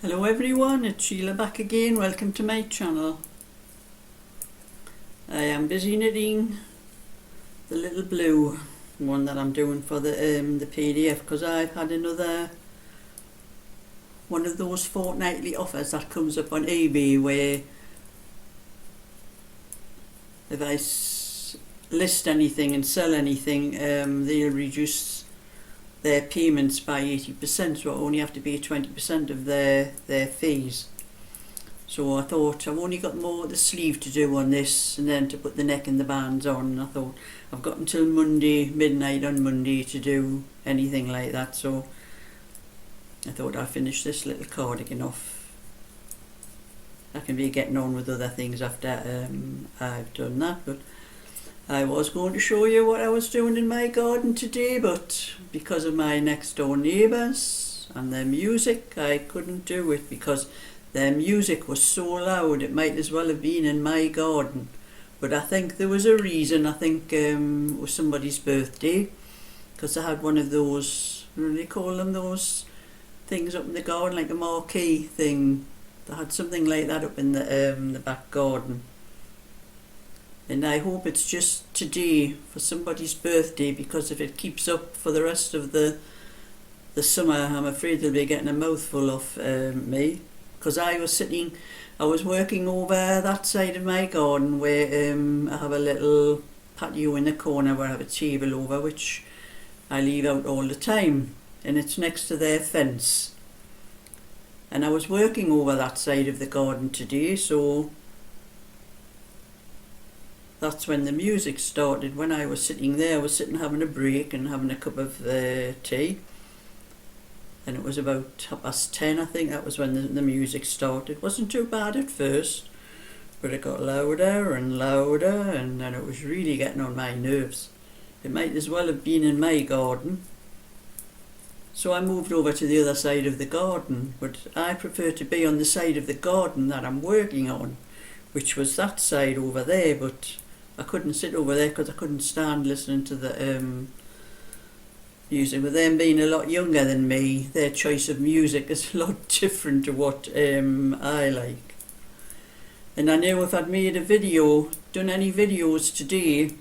Hello everyone, it's Sheila back again. Welcome to my channel. I am busy knitting the little blue one that I'm doing for the PDF, because I've had another one of those fortnightly offers that comes up on eBay where if I list anything and sell anything, they'll reduce their payments by 80%, so I only have to pay 20% of their fees. So I thought I've only got more of the sleeve to do on this, and then to put the neck and the bands on. And I thought I've got until Monday, midnight on Monday, to do anything like that. So I thought I'll finish this little cardigan off. I can be getting on with other things after I've done that, but I was going to show you what I was doing in my garden today, but because of my next door neighbours and their music, I couldn't do it because their music was so loud it might as well have been in my garden. But I think there was a reason. I think it was somebody's birthday, because I had one of those, what do they call them, those things up in the garden, like a marquee thing. They had something like that up in the back garden. And I hope it's just today for somebody's birthday, because if it keeps up for the rest of the summer, I'm afraid they'll be getting a mouthful of me. Because I was working over that side of my garden where I have a little patio in the corner where I have a table over, which I leave out all the time, and it's next to their fence. And I was working over that side of the garden today, so that's when the music started. When I was sitting there, I was sitting having a break and having a cup of tea, and it was about 10:30, I think. That was when the music started. It wasn't too bad at first, but it got louder and louder, and then it was really getting on my nerves. It might as well have been in my garden. So I moved over to the other side of the garden, but I prefer to be on the side of the garden that I'm working on, which was that side over there. But I couldn't sit over there because I couldn't stand listening to the music. With them being a lot younger than me, their choice of music is a lot different to what I like. And I knew if I'd made done any videos today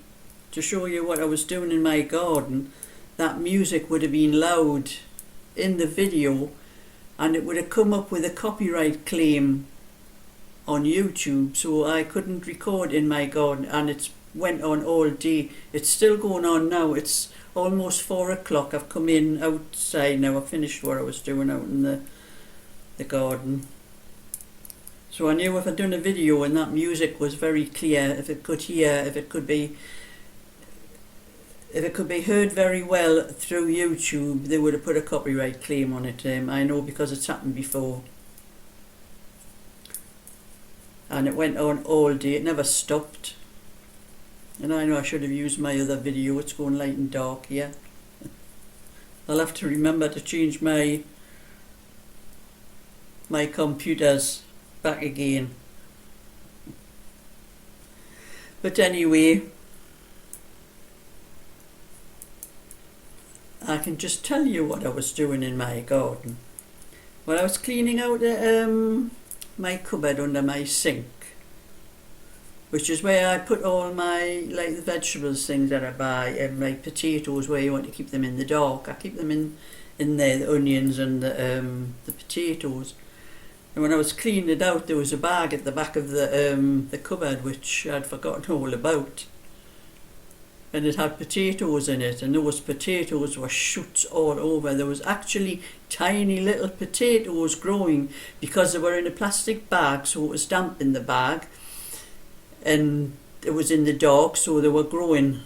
to show you what I was doing in my garden, that music would have been loud in the video, and it would have come up with a copyright claim on YouTube, so I couldn't record in my garden, and it's went on all day. It's still going on now. It's almost 4 o'clock. I've come in outside now. I've finished what I was doing out in the garden. So I knew if I'd done a video and that music was very clear, if it could be heard very well through YouTube, they would have put a copyright claim on it. I know, because it's happened before. And it went on all day. It never stopped. And I know I should have used my other video. It's going light and dark here. I'll have to remember to change my computers back again. But anyway, I can just tell you what I was doing in my garden. Well, I was cleaning out my cupboard under my sink, which is where I put all my, like, the vegetables things that I buy, and my potatoes, where you want to keep them in the dark. I keep them in there, the onions and the potatoes. And when I was cleaning it out, there was a bag at the back of the cupboard which I'd forgotten all about, and it had potatoes in it, and those potatoes were shoots all over. There was actually tiny little potatoes growing, because they were in a plastic bag, so it was damp in the bag, and it was in the dark, so they were growing.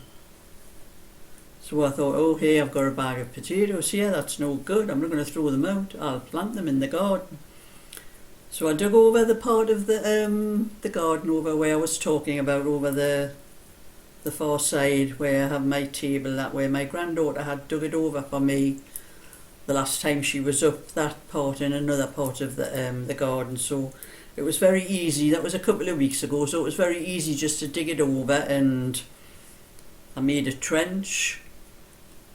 So I thought, oh hey, I've got a bag of potatoes here, that's no good, I'm not going to throw them out, I'll plant them in the garden. So I dug over the part of the garden over where I was talking about, over the far side where I have my table. That way my granddaughter had dug it over for me the last time she was up, that part, in another part of the garden. So it was very easy. That was a couple of weeks ago, so it was very easy just to dig it over, and I made a trench.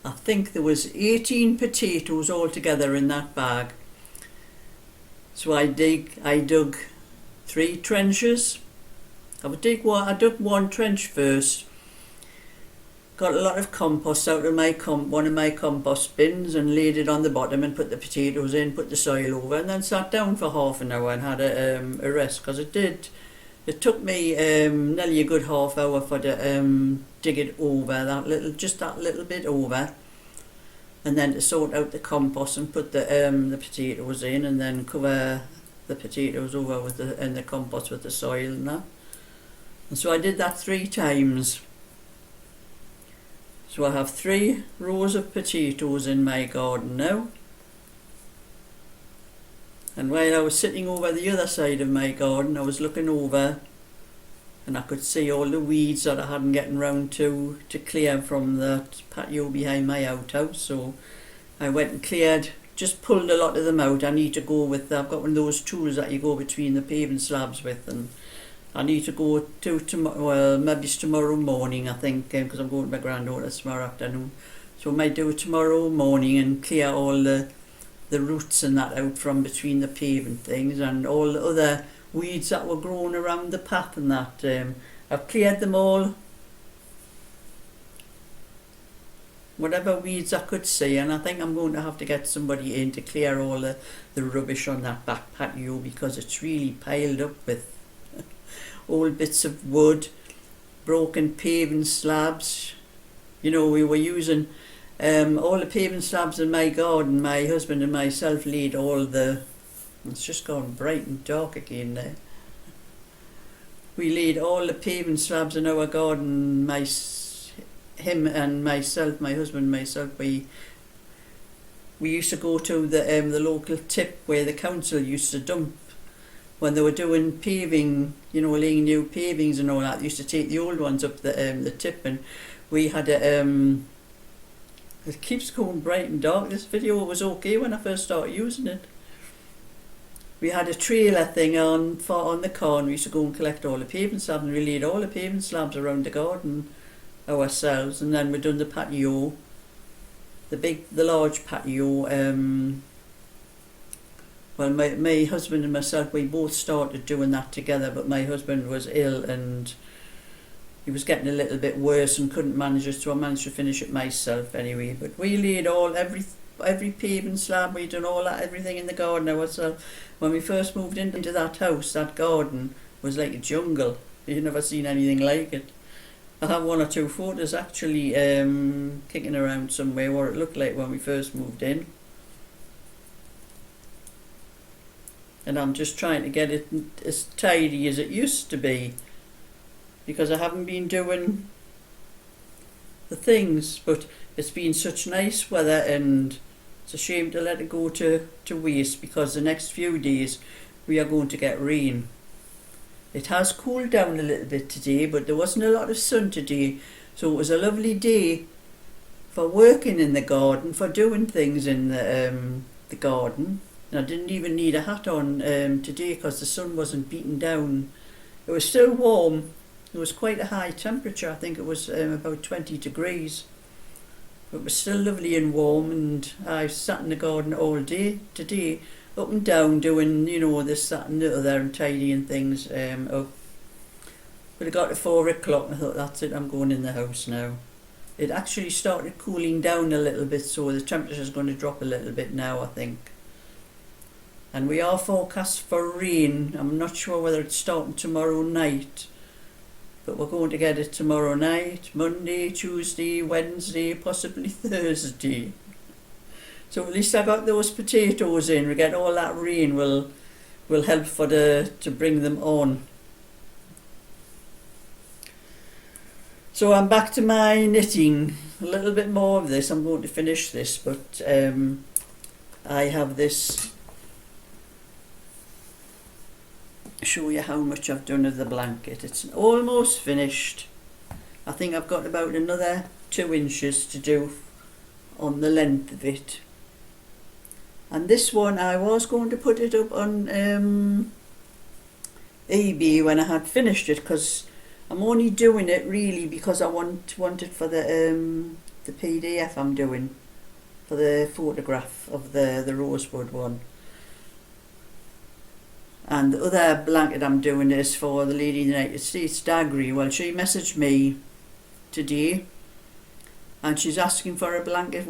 I think there was 18 potatoes altogether in that bag. So I dug 3 trenches. I dug one trench first, got a lot of compost out of one of my compost bins and laid it on the bottom and put the potatoes in, put the soil over, and then sat down for half an hour and had a rest, because it took me nearly a good half hour for to dig it over, just that little bit over, and then to sort out the compost and put the potatoes in, and then cover the potatoes over with the compost with the soil and that. And so I did that 3 times. So I have 3 rows of potatoes in my garden now. And while I was sitting over the other side of my garden, I was looking over and I could see all the weeds that I hadn't gotten round to clear from the patio behind my outhouse. So I went and cleared, just pulled a lot of them out. I need to go with, I've got one of those tools that you go between the paving slabs with, and I need to go to tomorrow, well, maybe it's tomorrow morning, I think, because I'm going to my granddaughter tomorrow afternoon. So I might do it tomorrow morning and clear all the roots and that out from between the paving things, and all the other weeds that were growing around the path and that. I've cleared them all, whatever weeds I could see, and I think I'm going to have to get somebody in to clear all the rubbish on that back patio, because it's really piled up with old bits of wood, broken paving slabs. You know, we were using all the paving slabs in my garden. My husband and myself laid it's just gone bright and dark again there. We laid all the paving slabs in our garden, him and myself, my husband and myself. We used to go to the local tip where the council used to dump when they were doing paving, you know, laying new pavings and all that. They used to take the old ones up the tip, and we had it keeps going bright and dark. This video was okay when I first started using it. We had a trailer thing on the car, and we used to go and collect all the paving slabs, and we laid all the paving slabs around the garden ourselves. And then we done the patio, the large patio. Well, my husband and myself, we both started doing that together, but my husband was ill and he was getting a little bit worse and couldn't manage it, so I managed to finish it myself anyway. But we laid every paving slab, we done all that, everything in the garden ourselves. When we first moved into that house, that garden was like a jungle. You've never seen anything like it. I have 1 or 2 photos actually kicking around somewhere what it looked like when we first moved in. And I'm just trying to get it as tidy as it used to be, because I haven't been doing the things, but it's been such nice weather and it's a shame to let it go to waste, because the next few days we are going to get rain. It has cooled down a little bit today, but there wasn't a lot of sun today, so it was a lovely day for working in the garden, for doing things in the garden. And I didn't even need a hat on today, because the sun wasn't beating down. It was still warm. It was quite a high temperature. I think it was about 20 degrees. But it was still lovely and warm, and I sat in the garden all day today, up and down, doing, you know, this, that and the other, and tidying things up. But it got to 4 o'clock and I thought, that's it, I'm going in the house now. It actually started cooling down a little bit, so the temperature's going to drop a little bit now, I think. And we are forecast for rain. I'm not sure whether it's starting tomorrow night, but we're going to get it tomorrow night, Monday, Tuesday, Wednesday, possibly Thursday. So at least I got those potatoes in. We get all that rain will help to bring them on. So I'm back to my knitting. A little bit more of this. I'm going to finish this, but I have this. Show you how much I've done of the blanket. It's almost finished. I think I've got about another 2 inches to do on the length of it. And this one I was going to put it up on eBay when I had finished it, because I'm only doing it really because I want it for the PDF I'm doing for the photograph of the rosewood one. And the other blanket I'm doing is for the lady in the United States, Dagri. Well, she messaged me today and she's asking for a blanket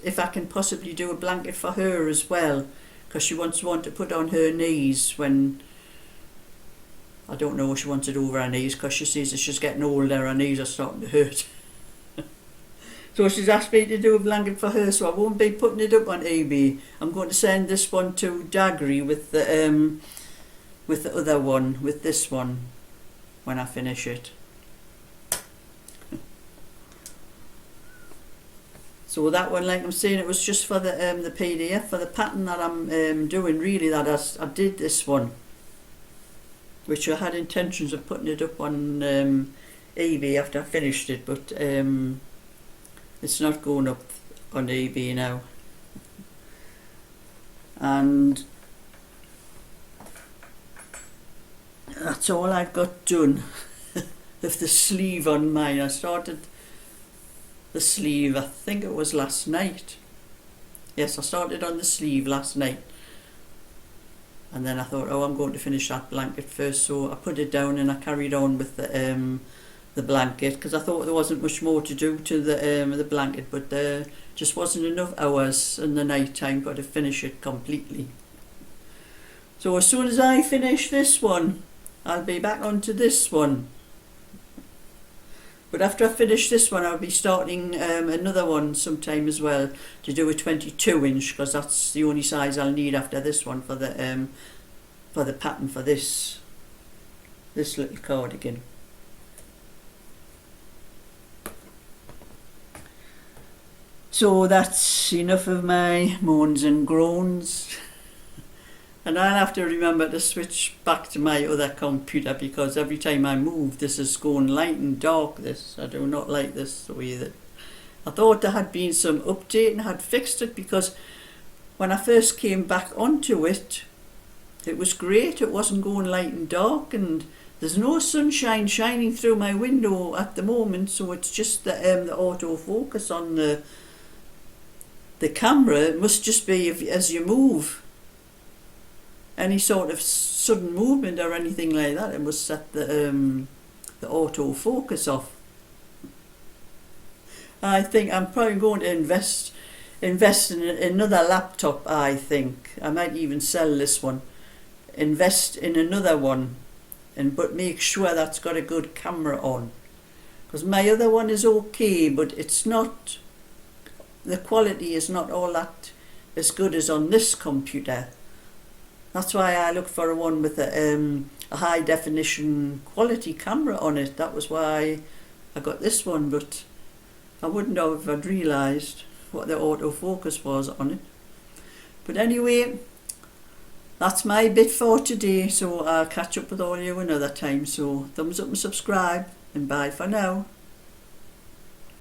if I can possibly do a blanket for her as well, because she wants one to put on her knees when, I don't know if she wants it over her knees, because she says as she's getting older her knees are starting to hurt. So she's asked me to do a blanket for her, so I won't be putting it up on eBay. I'm going to send this one to Dagri with the other one, with this one, when I finish it. So that one, like I'm saying, it was just for the PDF, for the pattern that I'm doing, really, that I did this one, which I had intentions of putting it up on eBay after I finished it, but it's not going up on eBay now. And that's all I've got done with the sleeve on mine. I started the sleeve, I think it was last night. Yes, I started on the sleeve last night. And then I thought, oh, I'm going to finish that blanket first. So I put it down and I carried on with the blanket, because I thought there wasn't much more to do to the blanket, but there just wasn't enough hours in the night time for to finish it completely. So as soon as I finish this one, I'll be back onto this one. But after I finish this one, I'll be starting another one sometime as well, to do a 22 inch, because that's the only size I'll need after this one for the pattern for this little cardigan. So that's enough of my moans and groans. And I'll have to remember to switch back to my other computer, because every time I move, this is going light and dark. I do not like this the way that I thought there had been some update and had fixed it, because when I first came back onto it, it was great. It wasn't going light and dark, and there's no sunshine shining through my window at the moment, so it's just the autofocus on the camera. It must just be as you move. Any sort of sudden movement or anything like that, it must set the autofocus off. I think I'm probably going to invest in another laptop. I think I might even sell this one, invest in another one, but make sure that's got a good camera on, because my other one is okay, but it's not, the quality is not all that as good as on this computer. That's why I look for a one with a high definition quality camera on it. That was why I got this one, but I wouldn't have if I'd realised what the autofocus was on it. But anyway, that's my bit for today, so I'll catch up with all you another time. So thumbs up and subscribe, and bye for now.